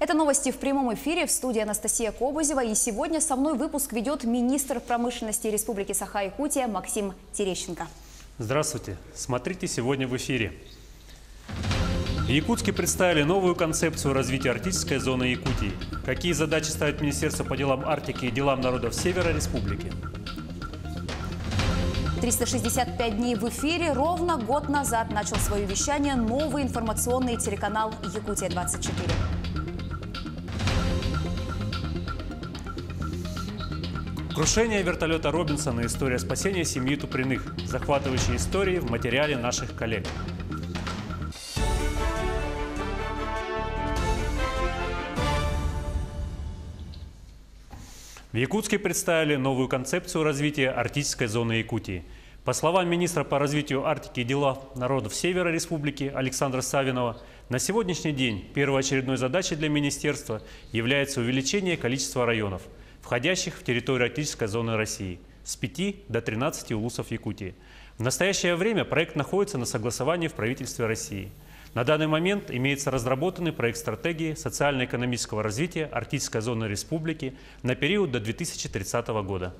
Это новости в прямом эфире. В студии Анастасия Кобызева. И сегодня со мной выпуск ведет министр промышленности Республики Саха-Якутия Максим Терещенко. Здравствуйте. Смотрите сегодня в эфире. В Якутске представили новую концепцию развития арктической зоны Якутии. Какие задачи ставит Министерство по делам Арктики и делам народов Севера Республики? 365 дней в эфире. Ровно год назад начал свое вещание новый информационный телеканал «Якутия-24». Крушение вертолета Робинсона. История спасения семьи Туприных. Захватывающие истории в материале наших коллег. В Якутске представили новую концепцию развития арктической зоны Якутии. По словам министра по развитию Арктики и делам народов Севера Республики Александра Савинова, на сегодняшний день первоочередной задачей для министерства является увеличение количества районов, входящих в территорию арктической зоны России, с 5 до 13 улусов Якутии. В настоящее время проект находится на согласовании в правительстве России. На данный момент имеется разработанный проект стратегии социально-экономического развития арктической зоны республики на период до 2030 года.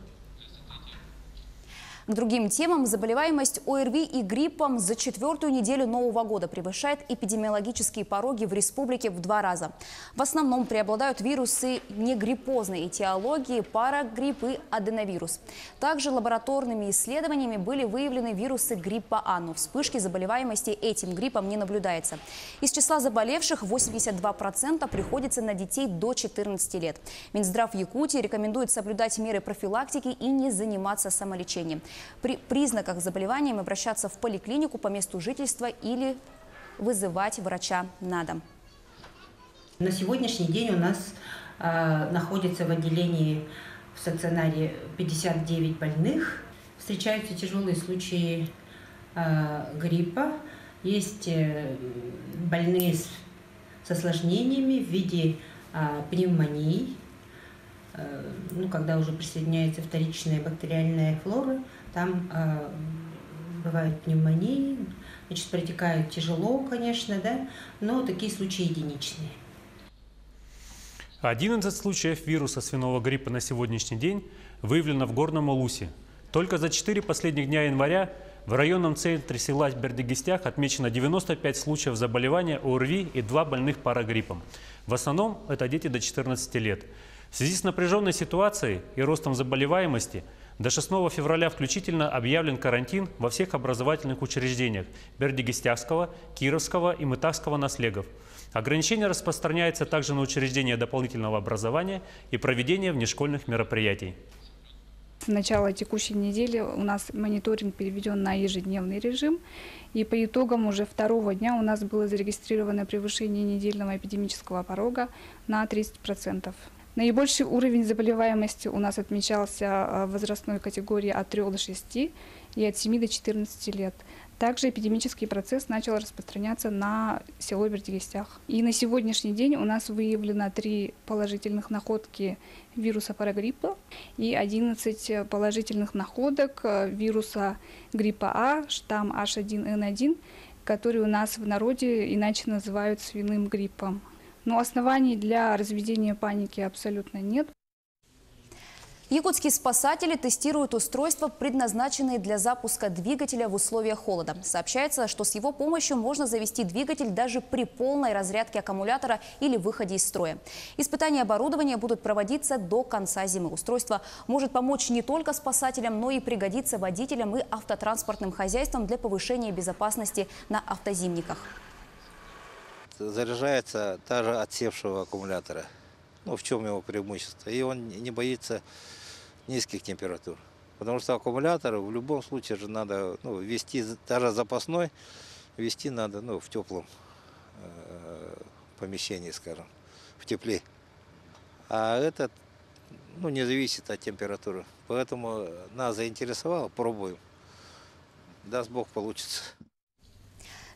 К другим темам. Заболеваемость ОРВИ и гриппом за 4-ю неделю Нового года превышает эпидемиологические пороги в республике в 2 раза. В основном преобладают вирусы негриппозной этиологии, парагрипп и аденовирус. Также лабораторными исследованиями были выявлены вирусы гриппа А, но вспышки заболеваемости этим гриппом не наблюдается. Из числа заболевших 82% приходится на детей до 14 лет. Минздрав Якутии рекомендует соблюдать меры профилактики и не заниматься самолечением. При признаках заболевания обращаться в поликлинику по месту жительства или вызывать врача на дом. На сегодняшний день у нас находится в отделении в стационаре 59 больных. Встречаются тяжелые случаи гриппа. Есть больные с осложнениями в виде пневмонии, когда уже присоединяется вторичная бактериальная флора. Там бывают пневмонии, протекают тяжело, конечно, да, но такие случаи единичные. 11 случаев вируса свиного гриппа на сегодняшний день выявлено в Горном Улусе. Только за 4 последних дня января в районном центре села Бердыгистях отмечено 95 случаев заболевания ОРВИ и 2 больных парагриппом. В основном это дети до 14 лет. В связи с напряженной ситуацией и ростом заболеваемости до 6 февраля включительно объявлен карантин во всех образовательных учреждениях Бердыгистяхского, Кировского и Мытахского наслегов. Ограничение распространяется также на учреждения дополнительного образования и проведение внешкольных мероприятий. С начала текущей недели у нас мониторинг переведен на ежедневный режим. И по итогам уже 2-го дня у нас было зарегистрировано превышение недельного эпидемического порога на 30%. Наибольший уровень заболеваемости у нас отмечался в возрастной категории от 3 до 6 и от 7 до 14 лет. Также эпидемический процесс начал распространяться на село Бердыгистях. И на сегодняшний день у нас выявлено 3 положительных находки вируса парагриппа и 11 положительных находок вируса гриппа А, штамм H1N1, который у нас в народе иначе называют свиным гриппом. Но оснований для разведения паники абсолютно нет. Якутские спасатели тестируют устройства, предназначенные для запуска двигателя в условиях холода. Сообщается, что с его помощью можно завести двигатель даже при полной разрядке аккумулятора или выходе из строя. Испытания оборудования будут проводиться до конца зимы. Устройство может помочь не только спасателям, но и пригодиться водителям и автотранспортным хозяйствам для повышения безопасности на автозимниках. Заряжается даже отсевшего аккумулятора. В чем его преимущество? И он не боится низких температур. Потому что аккумулятор в любом случае же надо вести, даже запасной, вести надо в теплом помещении, скажем, в тепле. А этот не зависит от температуры. Поэтому нас заинтересовало, пробуем. Даст Бог, получится.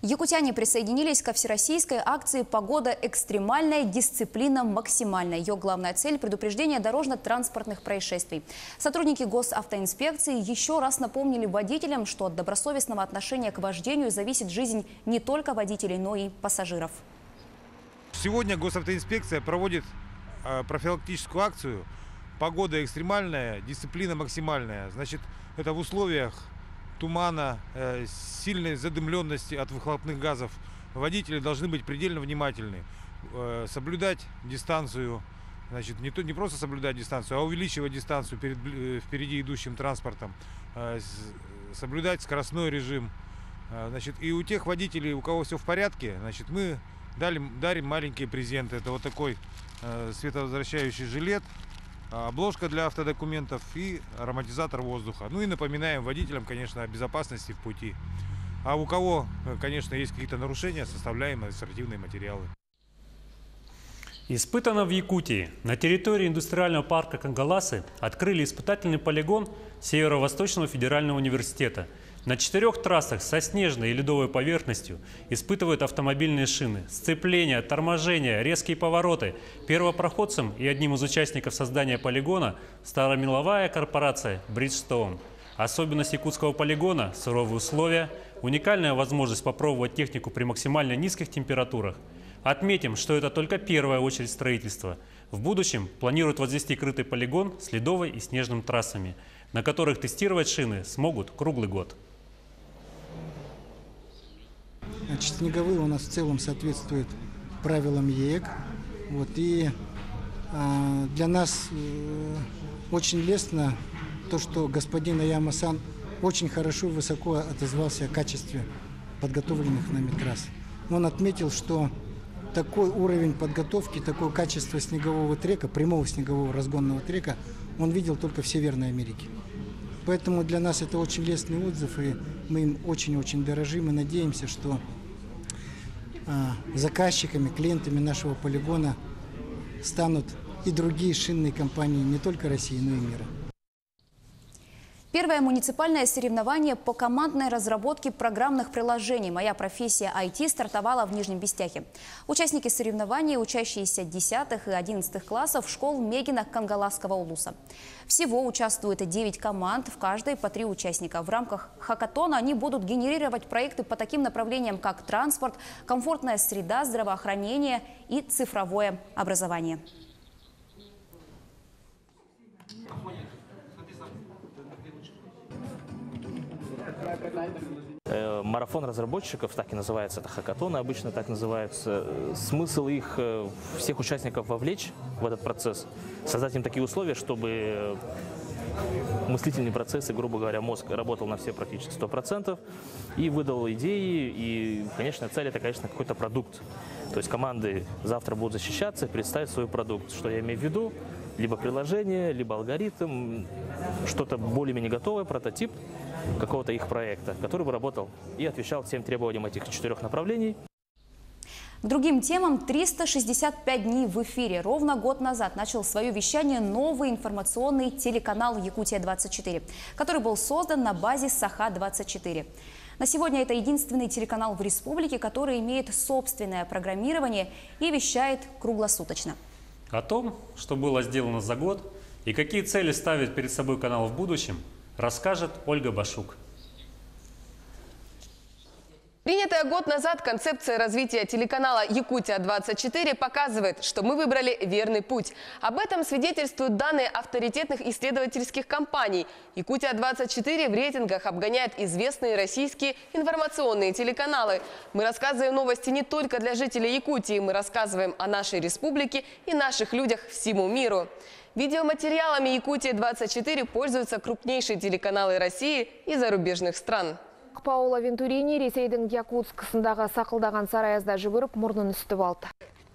Якутяне присоединились ко всероссийской акции «Погода экстремальная, дисциплина максимальная». Ее главная цель – предупреждение дорожно-транспортных происшествий. Сотрудники госавтоинспекции еще раз напомнили водителям, что от добросовестного отношения к вождению зависит жизнь не только водителей, но и пассажиров. сегодня госавтоинспекция проводит профилактическую акцию «Погода экстремальная, дисциплина максимальная». Значит, это в условиях тумана, сильной задымленности от выхлопных газов. Водители должны быть предельно внимательны, соблюдать дистанцию. Значит, не просто соблюдать дистанцию, а увеличивать дистанцию перед впереди идущим транспортом, соблюдать скоростной режим. Значит, и у тех водителей, у кого все в порядке, значит, мы дарим маленькие презенты. Это вот такой световозвращающий жилет, обложка для автодокументов и ароматизатор воздуха. Ну и напоминаем водителям, конечно, о безопасности в пути. А у кого, конечно, есть какие-то нарушения, составляем административные материалы. Испытано в Якутии. На территории индустриального парка Кангаласы открыли испытательный полигон Северо-Восточного федерального университета. На 4 трассах со снежной и ледовой поверхностью испытывают автомобильные шины, сцепления, торможения, резкие повороты. Первопроходцем и одним из участников создания полигона стала меловая корпорация Bridgestone. Особенность якутского полигона – суровые условия, уникальная возможность попробовать технику при максимально низких температурах. Отметим, что это только первая очередь строительства. В будущем планируют возвести крытый полигон с ледовой и снежным трассами, на которых тестировать шины смогут круглый год. Значит, снеговые у нас в целом соответствуют правилам ЕЭК. Вот, и для нас очень лестно то, что господин Аяма-сан очень хорошо и высоко отозвался о качестве подготовленных нами трасс. Он отметил, что такой уровень подготовки, такое качество снегового трека, прямого снегового разгонного трека, он видел только в Северной Америке. Поэтому для нас это очень лестный отзыв, и мы им очень-очень дорожим и надеемся, что заказчиками, клиентами нашего полигона станут и другие шинные компании не только России, но и мира. Первое муниципальное соревнование по командной разработке программных приложений «Моя профессия IT» стартовало в Нижнем Бестяхе. Участники соревнований, учащиеся 10 и 11 классов школ Мегина Кангаласского улуса. Всего участвует 9 команд, в каждой по 3 участника. В рамках хакатона они будут генерировать проекты по таким направлениям, как транспорт, комфортная среда, здравоохранение и цифровое образование. Марафон разработчиков, так и называется, это хакатоны, обычно так называются. Смысл их, всех участников вовлечь в этот процесс, создать им такие условия, чтобы мыслительные процессы, грубо говоря, мозг работал на все практически 100% и выдал идеи. И, конечно, цель – это, конечно, какой-то продукт. То есть команды завтра будут защищаться и представить свой продукт. Что я имею в виду? Либо приложение, либо алгоритм, что-то более-менее готовое, прототип какого-то их проекта, который бы работал и отвечал всем требованиям этих 4 направлений. К другим темам 365 дней в эфире. Ровно год назад начал свое вещание новый информационный телеканал «Якутия-24», который был создан на базе Саха-24. На сегодня это единственный телеканал в республике, который имеет собственное программирование и вещает круглосуточно. О том, что было сделано за год и какие цели ставит перед собой канал в будущем, расскажет Ольга Башук. Принятая год назад концепция развития телеканала «Якутия-24» показывает, что мы выбрали верный путь. Об этом свидетельствуют данные авторитетных исследовательских компаний. «Якутия-24» в рейтингах обгоняет известные российские информационные телеканалы. Мы рассказываем новости не только для жителей Якутии, мы рассказываем о нашей республике и наших людях всему миру. Видеоматериалами «Якутия-24» пользуются крупнейшие телеканалы России и зарубежных стран. Паула Вентурини Ресейдің Якутскысындағы сақылдаған сараязда жүгіріп мұрнын үстіп алды.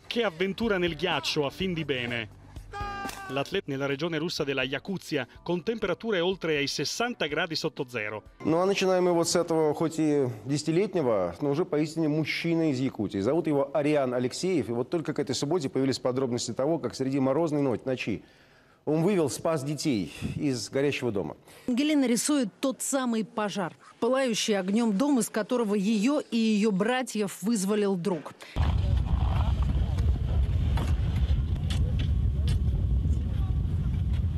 Che avventura nel ghiaccio a fin di bene. L'atleta nella regione russa della Якутия con temperature oltre ai 60 градусов sotto zero. Ну а начинаем мы вот с этого, хоть и 10-летнего, но уже поистине мужчина из Якутии. Зовут его Ариан Алексеев. И вот только к этой субботе появились подробности того, как среди морозной ночи он вывел, спас детей из горящего дома. Ангелина рисует тот самый пожар, пылающий огнем дом, из которого ее и ее братьев вызволил друг.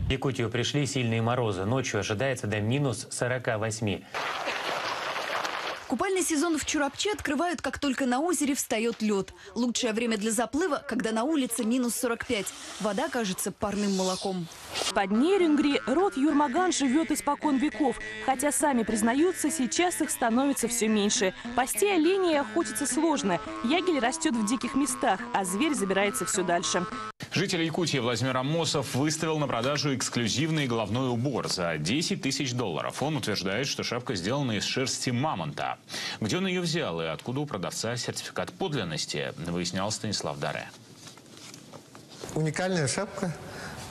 В Якутию пришли сильные морозы. Ночью ожидается до минус 48. Купальный сезон в Чурапче открывают, как только на озере встает лед. Лучшее время для заплыва, когда на улице минус 45. Вода кажется парным молоком. Под Нерингри род Юрмаган живет испокон веков. Хотя сами признаются, сейчас их становится все меньше. Пасти оленей охотиться сложно. Ягель растет в диких местах, а зверь забирается все дальше. Житель Якутии Владимир Амосов выставил на продажу эксклюзивный головной убор за $10 тысяч. Он утверждает, что шапка сделана из шерсти мамонта. Где он ее взял и откуда у продавца сертификат подлинности, выяснял Станислав Даре. Уникальная шапка.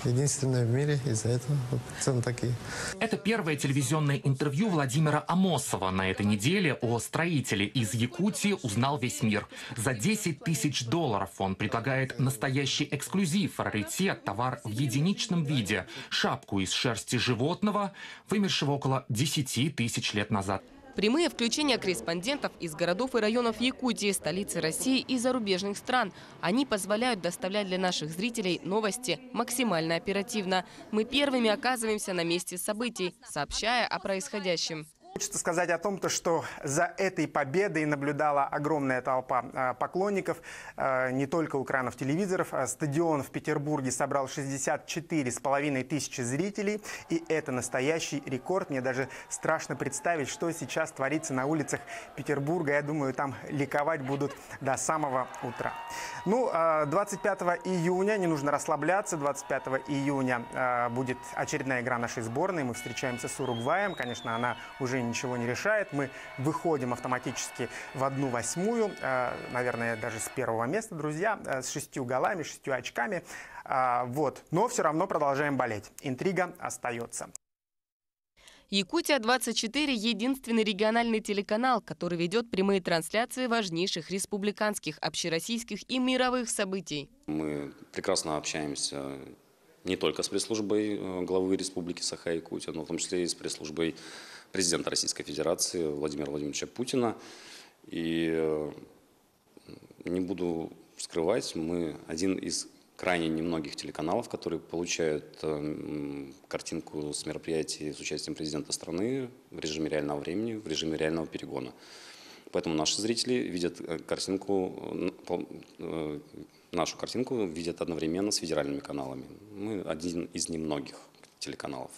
Единственная в мире, из-за этого цены такие. Это первое телевизионное интервью Владимира Амосова. На этой неделе о строителе из Якутии узнал весь мир. За $10 тысяч он предлагает настоящий эксклюзив, раритет, товар в единичном виде. Шапку из шерсти животного, вымершего около 10 тысяч лет назад. Прямые включения корреспондентов из городов и районов Якутии, столицы России и зарубежных стран. Они позволяют доставлять для наших зрителей новости максимально оперативно. Мы первыми оказываемся на месте событий, сообщая о происходящем. Хочется сказать о том, что за этой победой наблюдала огромная толпа поклонников, не только у экранов телевизоров. Стадион в Петербурге собрал 64,5 тысячи зрителей, и это настоящий рекорд. Мне даже страшно представить, что сейчас творится на улицах Петербурга. Я думаю, там ликовать будут до самого утра. 25 июня, не нужно расслабляться, 25 июня будет очередная игра нашей сборной. Мы встречаемся с Уругваем. Конечно, она уже ничего не решает. Мы выходим автоматически в 1/8, наверное, даже с первого места, друзья, с 6 голами, 6 очками. Но все равно продолжаем болеть. Интрига остается. Якутия-24 – единственный региональный телеканал, который ведет прямые трансляции важнейших республиканских, общероссийских и мировых событий. Мы прекрасно общаемся не только с пресс-службой главы Республики Саха-Якутия, но в том числе и с пресс-службой президента Российской Федерации Владимира Владимировича Путина. И не буду скрывать, мы один из крайне немногих телеканалов, которые получают картинку с мероприятий с участием президента страны в режиме реального времени, в режиме реального перегона. Поэтому наши зрители видят нашу картинку видят одновременно с федеральными каналами. Мы один из немногих телеканалов.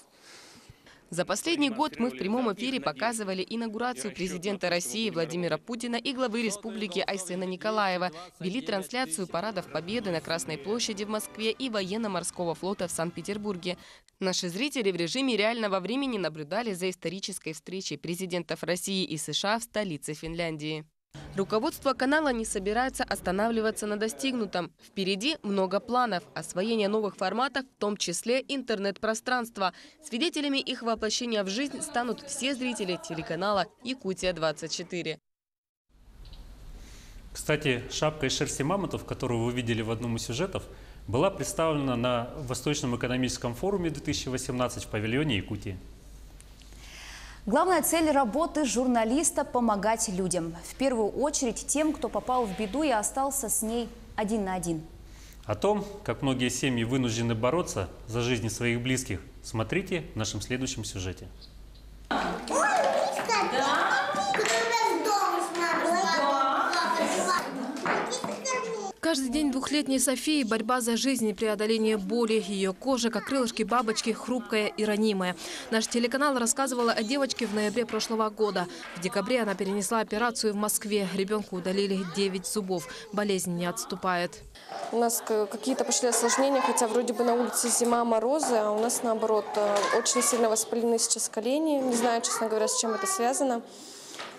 За последний год мы в прямом эфире показывали инаугурацию президента России Владимира Путина и главы республики Айсена Николаева, вели трансляцию парадов Победы на Красной площади в Москве и военно-морского флота в Санкт-Петербурге. Наши зрители в режиме реального времени наблюдали за исторической встречей президентов России и США в столице Финляндии. Руководство канала не собирается останавливаться на достигнутом. Впереди много планов. Освоение новых форматов, в том числе интернет-пространства. Свидетелями их воплощения в жизнь станут все зрители телеканала «Якутия-24». Кстати, шапка из шерсти мамонтов, которую вы видели в одном из сюжетов, была представлена на Восточном экономическом форуме 2018 в павильоне Якутии. Главная цель работы журналиста – помогать людям. В первую очередь тем, кто попал в беду и остался с ней один на один. О том, как многие семьи вынуждены бороться за жизни своих близких, смотрите в нашем следующем сюжете. Каждый день двухлетней Софии – борьба за жизнь и преодоление боли. Ее кожа, как крылышки бабочки, хрупкая и ранимая. Наш телеканал рассказывал о девочке в ноябре прошлого года. В декабре она перенесла операцию в Москве. Ребенку удалили 9 зубов. Болезнь не отступает. У нас какие-то пошли осложнения, хотя вроде бы на улице зима, морозы, а у нас наоборот очень сильно воспалены сейчас колени. Не знаю, честно говоря, с чем это связано.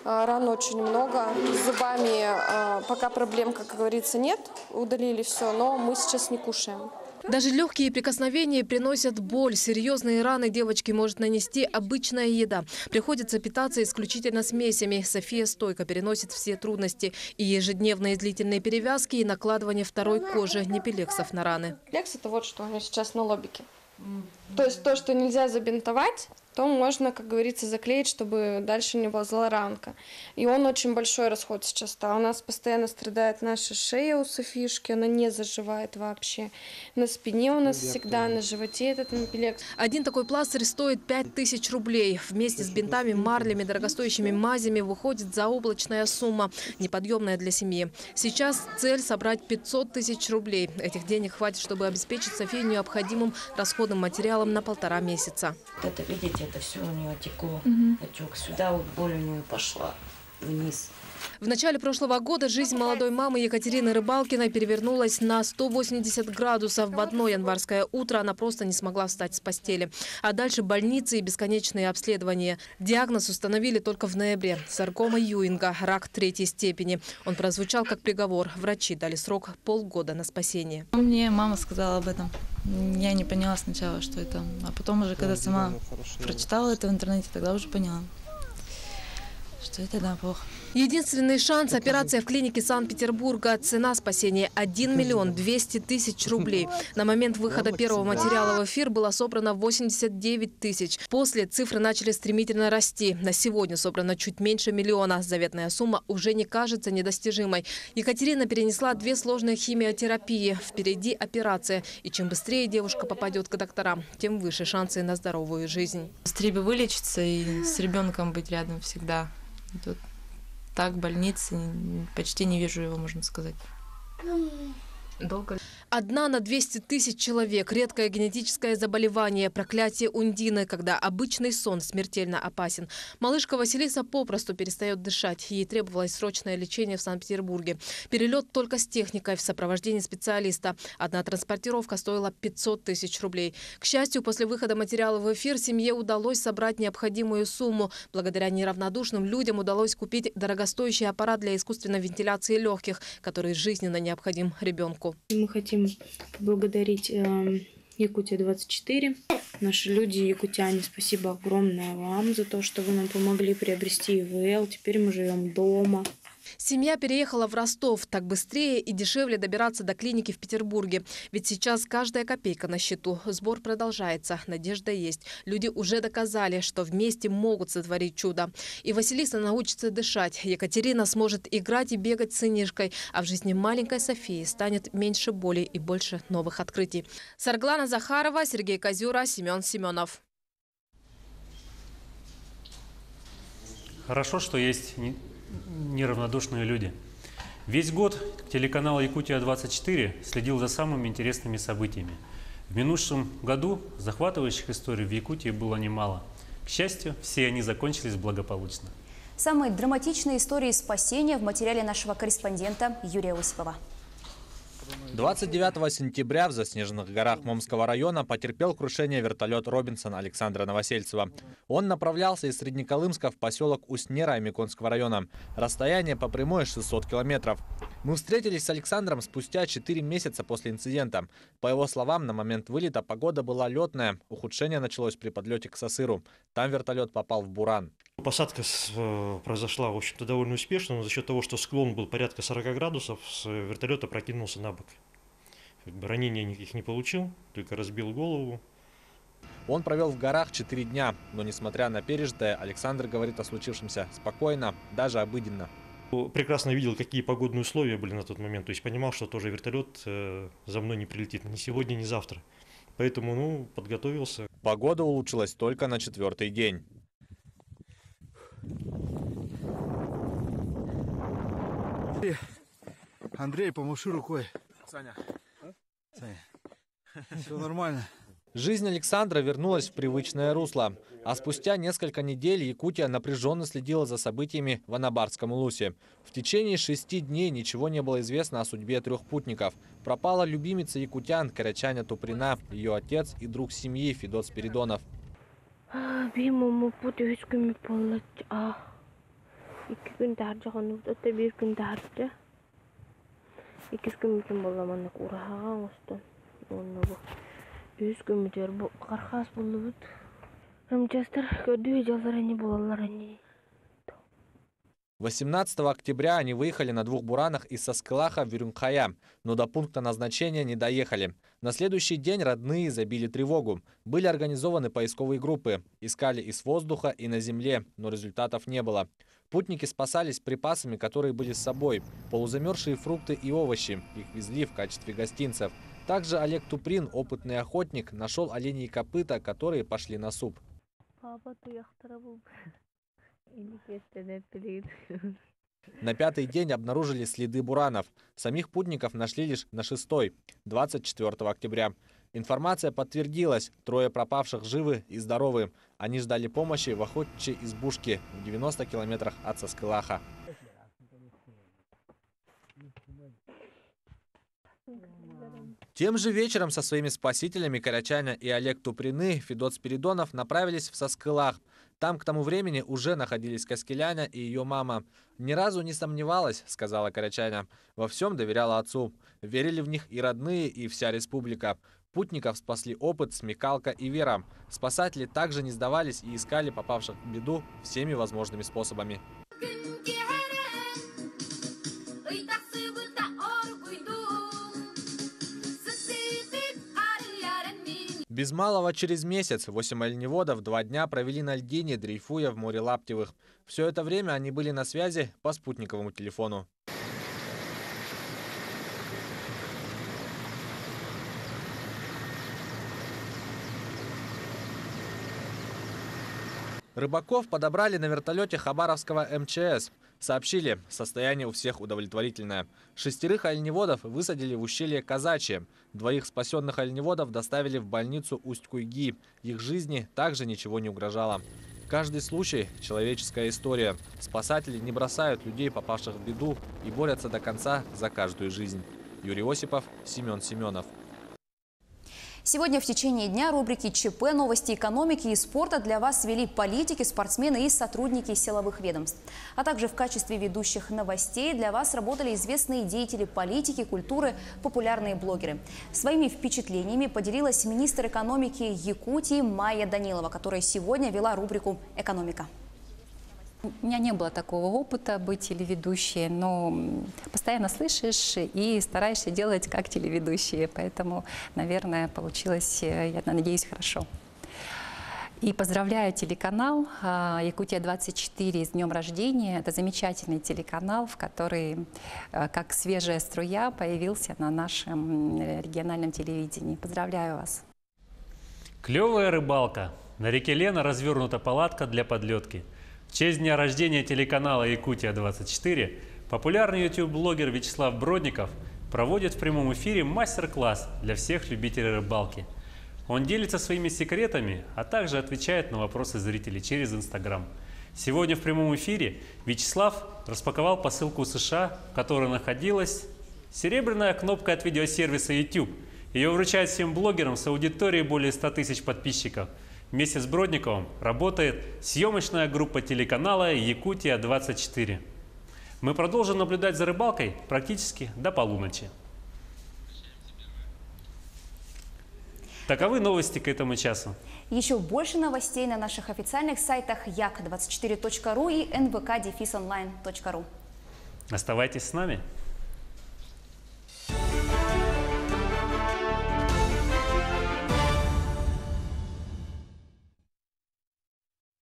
Ран очень много. С зубами пока проблем, как говорится, нет. Удалили все, но мы сейчас не кушаем. Даже легкие прикосновения приносят боль. Серьезные раны девочке может нанести обычная еда. Приходится питаться исключительно смесями. София стойко переносит все трудности. И ежедневные длительные перевязки, и накладывание второй кожи, непилексов на раны. Лекс – это вот что у меня сейчас на лобике. То есть то, что нельзя забинтовать, то можно, как говорится, заклеить, чтобы дальше не ползла ранка. И он очень большой расход сейчас стал. У нас постоянно страдает наша шея у Софишки, она не заживает вообще. На спине у нас всегда, на животе этот импелекс. Один такой пластырь стоит 5000 рублей. Вместе с бинтами, марлями, дорогостоящими мазями выходит заоблачная сумма, неподъемная для семьи. Сейчас цель собрать 500 000 рублей. Этих денег хватит, чтобы обеспечить Софию необходимым расходным материалом на 1,5 месяца. Это, видите, это все у нее текло, отек. Сюда вот боль у нее пошла вниз. В начале прошлого года жизнь молодой мамы Екатерины Рыбалкиной перевернулась на 180 градусов. В одно январское утро она просто не смогла встать с постели. А дальше больницы и бесконечные обследования. Диагноз установили только в ноябре. Саркома Юинга, рак 3-й степени. Он прозвучал как приговор. Врачи дали срок полгода на спасение. Мне мама сказала об этом. Я не поняла сначала, что это. А потом уже, когда сама прочитала это в интернете, тогда уже поняла, что это, да, плохо. Единственный шанс – операция в клинике Санкт-Петербурга. Цена спасения – 1 200 000 рублей. На момент выхода первого материала в эфир было собрано 89 000. После цифры начали стремительно расти. На сегодня собрано чуть меньше 1 000 000. Заветная сумма уже не кажется недостижимой. Екатерина перенесла 2 сложные химиотерапии. Впереди операция. И чем быстрее девушка попадет к докторам, тем выше шансы на здоровую жизнь. Быстрее бы вылечиться и с ребенком быть рядом всегда. Тут так в больнице почти не вижу его, можно сказать. Долго. 1 на 200 000 человек. Редкое генетическое заболевание. Проклятие Ундины, когда обычный сон смертельно опасен. Малышка Василиса попросту перестает дышать. Ей требовалось срочное лечение в Санкт-Петербурге. Перелет только с техникой в сопровождении специалиста. Одна транспортировка стоила 500 000 рублей. К счастью, после выхода материала в эфир семье удалось собрать необходимую сумму. Благодаря неравнодушным людям удалось купить дорогостоящий аппарат для искусственной вентиляции легких, который жизненно необходим ребенку. Мы хотим поблагодарить Якутия-24. Наши люди, якутяне, спасибо огромное вам за то, что вы нам помогли приобрести ИВЛ. Теперь мы живем дома. Семья переехала в Ростов. Так быстрее и дешевле добираться до клиники в Петербурге. Ведь сейчас каждая копейка на счету. Сбор продолжается. Надежда есть. Люди уже доказали, что вместе могут сотворить чудо. И Василиса научится дышать. Екатерина сможет играть и бегать с сынишкой. А в жизни маленькой Софии станет меньше боли и больше новых открытий. Сарглана Захарова, Сергей Козюра, Семен Семенов. Хорошо, что есть неравнодушные люди. Весь год телеканал «Якутия-24» следил за самыми интересными событиями. В минувшем году захватывающих историй в Якутии было немало. К счастью, все они закончились благополучно. Самые драматичные истории спасения в материале нашего корреспондента Юрия Осипова. 29 сентября в заснеженных горах Момского района потерпел крушение вертолет «Робинсон» Александра Новосельцева. Он направлялся из Среднеколымска в поселок Уснера Амиконского района. Расстояние по прямой 600 километров. Мы встретились с Александром спустя 4 месяца после инцидента. По его словам, на момент вылета погода была летная. Ухудшение началось при подлете к Сосыру. Там вертолет попал в буран. Посадка произошла, в общем-то, довольно успешно, но за счет того, что склон был порядка 40 градусов, с вертолета прокинулся на бок. Ранения никаких не получил, только разбил голову. Он провел в горах 4 дня, но, несмотря на пережитое, Александр говорит о случившемся спокойно, даже обыденно. Прекрасно видел, какие погодные условия были на тот момент, то есть понимал, что тоже вертолет за мной не прилетит ни сегодня, ни завтра. Поэтому, подготовился. Погода улучшилась только на 4-й день. Андрей, помаши рукой. Саня. Все нормально. Жизнь Александра вернулась в привычное русло. А спустя несколько недель Якутия напряженно следила за событиями в Анабарском улусе. В течение 6 дней ничего не было известно о судьбе 3 путников. Пропала любимица якутян Карачаня Туприна, ее отец и друг семьи Федот Спиридонов. 18 октября они выехали на 2 буранах из Саскылаха в Вюрюнхая, но до пункта назначения не доехали. На следующий день родные забили тревогу. Были организованы поисковые группы. Искали и с воздуха, и на земле, но результатов не было. Путники спасались припасами, которые были с собой. Полузамерзшие фрукты и овощи. Их везли в качестве гостинцев. Также Олег Туприн, опытный охотник, нашел оленьи копыта, которые пошли на суп. На 5-й день обнаружили следы буранов. Самих путников нашли лишь на 6-й, 24 октября. Информация подтвердилась. 3 пропавших живы и здоровы. Они ждали помощи в охотничьей избушке в 90 километрах от Саскылаха. Тем же вечером со своими спасителями Карачаня и Олег Туприны Федот Спиридонов направились в Саскылах. Там к тому времени уже находились Каскеляня и ее мама. «Ни разу не сомневалась», — сказала Карачаня. «Во всем доверяла отцу. Верили в них и родные, и вся республика. Путников спасли опыт, смекалка и вера. Спасатели также не сдавались и искали попавших в беду всеми возможными способами». Без малого через месяц 8 оленеводов 2 дня провели на льдине, дрейфуя в море Лаптевых. Все это время они были на связи по спутниковому телефону. Рыбаков подобрали на вертолете Хабаровского МЧС. Сообщили, состояние у всех удовлетворительное. 6 оленеводов высадили в ущелье Казачье. 2 спасенных оленеводов доставили в больницу Усть-Куйги. Их жизни также ничего не угрожало. Каждый случай – человеческая история. Спасатели не бросают людей, попавших в беду, и борются до конца за каждую жизнь. Юрий Осипов, Семен Семенов. Сегодня в течение дня рубрики ЧП, новости экономики и спорта для вас вели политики, спортсмены и сотрудники силовых ведомств. А также в качестве ведущих новостей для вас работали известные деятели политики, культуры, популярные блогеры. Своими впечатлениями поделилась министр экономики Якутии Майя Данилова, которая сегодня вела рубрику «Экономика». У меня не было такого опыта быть телеведущей, но постоянно слышишь и стараешься делать как телеведущие. Поэтому, наверное, получилось, я надеюсь, хорошо. И поздравляю телеканал «Якутия-24» с днем рождения. Это замечательный телеканал, в который, как свежая струя, появился на нашем региональном телевидении. Поздравляю вас. Клевая рыбалка. На реке Лена развернута палатка для подлетки. В честь дня рождения телеканала «Якутия-24» популярный YouTube-блогер Вячеслав Бродников проводит в прямом эфире мастер-класс для всех любителей рыбалки. Он делится своими секретами, а также отвечает на вопросы зрителей через Instagram. Сегодня в прямом эфире Вячеслав распаковал посылку США, в которой находилась серебряная кнопка от видеосервиса YouTube. Ее вручают всем блогерам с аудиторией более 100 тысяч подписчиков. Вместе с Бродниковым работает съемочная группа телеканала «Якутия-24». Мы продолжим наблюдать за рыбалкой практически до полуночи. Таковы новости к этому часу. Еще больше новостей на наших официальных сайтах yak24.ru и nvk-online.ru. Оставайтесь с нами.